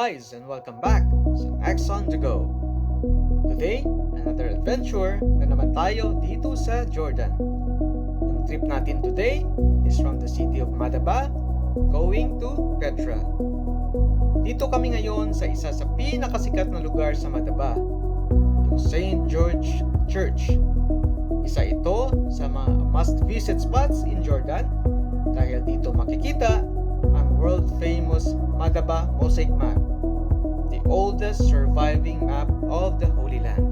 guys, and welcome back sa Axon to Go. Today, another adventure na naman tayo dito sa Jordan. Yung trip natin today is from the city of Madaba going to Petra. Dito kami ngayon sa isa sa pinakasikat na lugar sa Madaba, yung St. George Church. Isa ito sa mga must-visit spots in Jordan dahil dito makikita ang world-famous Madaba Mosaic Map, the oldest surviving map of the Holy Land.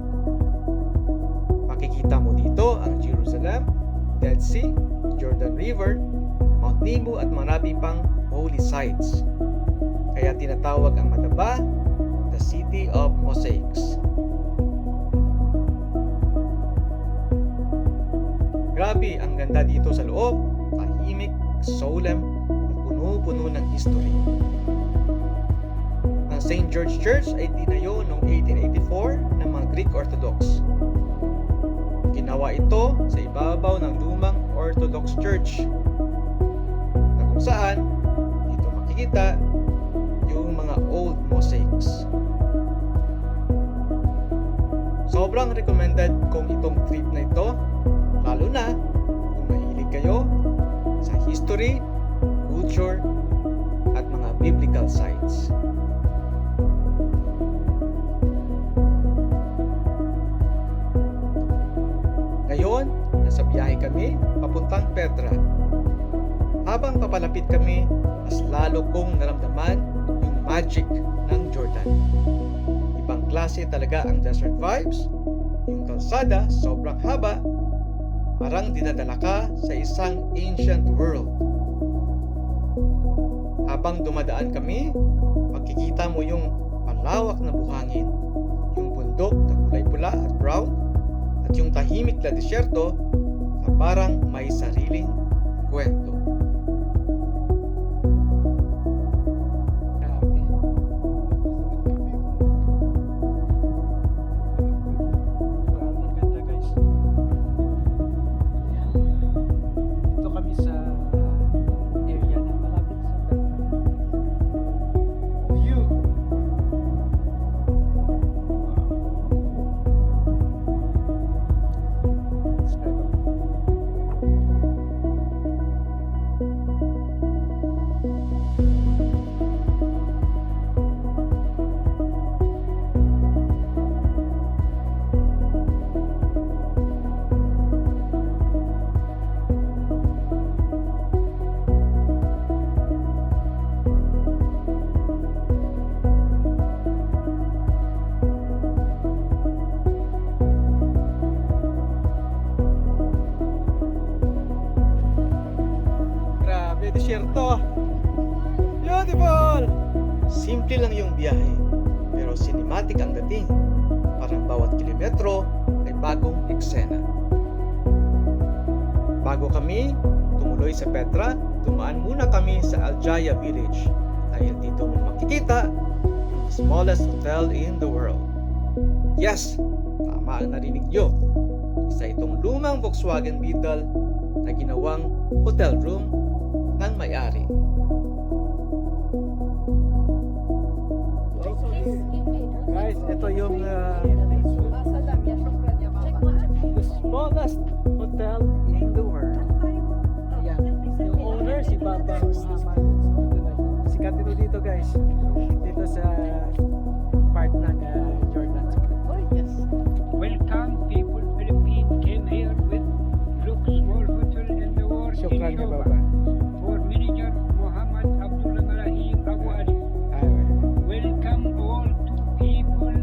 Makikita mo dito ang Jerusalem, Dead Sea, Jordan River, Mount Nebo at marami pang holy sites. Kaya tinatawag ang Madaba the City of Mosaics. Grabe, ang ganda dito sa loob, tahimik, solemn, at puno-puno ng history. Ang St. George Church ay tinayo noong 1884 ng mga Greek Orthodox. Ginawa ito sa ibabaw ng lumang Orthodox Church na kung saan dito makikita yung mga old mosaics. Sobrang recommended kong itong trip na ito, lalo na kung mahilig kayo sa history, culture, at mga biblical sites. Ngayon, nasa biyahe kami papuntang Petra. Habang papalapit kami, mas lalo kong naramdaman yung magic ng Jordan. Ibang klase talaga ang desert vibes. Yung kalsada sobrang haba, parang dinadala ka sa isang ancient world. Habang dumadaan kami, makikita mo yung malawak na buhangin, yung bundok na kulay pula at brown, at yung tahimik na disyerto na parang may sariling kwento. Disyerto. Beautiful! Simple lang yung biyahe, pero cinematic ang dating. Parang bawat kilometro ay bagong eksena. Bago kami tumuloy sa Petra, dumaan muna kami sa Al-Jaya Village dahil dito mo makikita ang smallest hotel in the world. Yes, tama ang narinig nyo. Isa itong lumang Volkswagen Beetle na ginawang hotel room ng may-ari. Guys, ito yung the smallest hotel in the world. Ayan, yung owner si Baba Muhammad. Sikat ito dito guys, dito sa part ng Jordan. Oh yes. Welcome people Philippines came here with look small hotel in the world. Syukran ka Baba. For manager Muhammad Abdullah Malahim Abu Ali. Welcome all to people.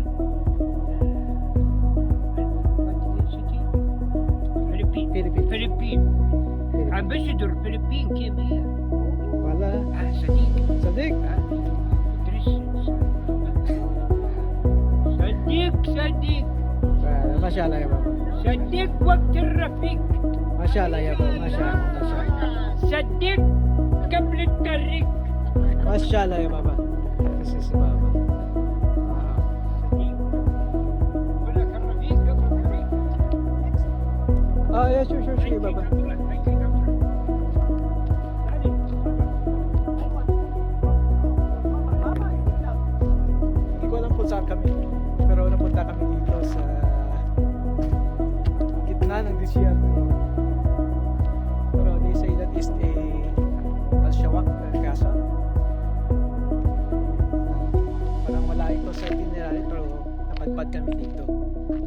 What is the city? Philippines. Ambassador Philippines came here. Wala. Sadiq. Sadiq. Sadiq. Mashallah ya Baba. Sadiq وقت الرفيق. Mashallah ya Baba. Mashallah. صدق قبل الطريق. Mashallah ya Baba. Kasi si Baba. ولا الرفيق قبل الطريق. Yeah, sure, sige Baba. kami. Pero napunta kami dito sa gitna ng disyerto. Pero they say that is a Al-Shawak na Casa. Parang wala ito sa itinerary pero napadpad kami dito.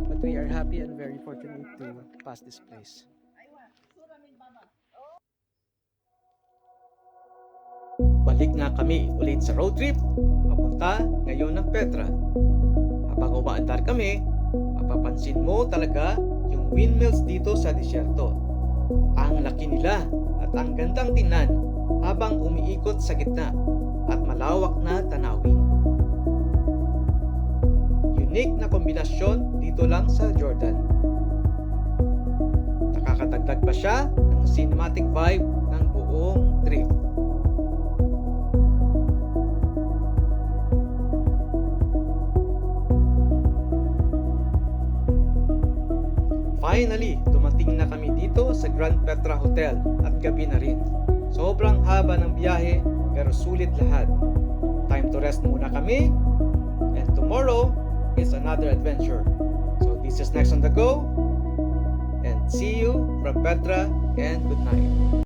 But we are happy and very fortunate to pass this place. Balik na kami ulit sa road trip papunta ngayon ng Petra. Habang umaandar kami, mapapansin mo talaga yung windmills dito sa disyerto. Ang laki nila at ang gandang tingnan habang umiikot sa gitna at malawak na tanawin. Unique na kombinasyon dito lang sa Jordan. Nakakadagdag pa siya ng cinematic vibe ng buong trip. Finally, dumating na kami dito sa Grand Petra Hotel at gabi na rin. Sobrang haba ng biyahe pero sulit lahat. Time to rest muna kami and tomorrow is another adventure. So this is Next on the Go and see you from Petra and good night.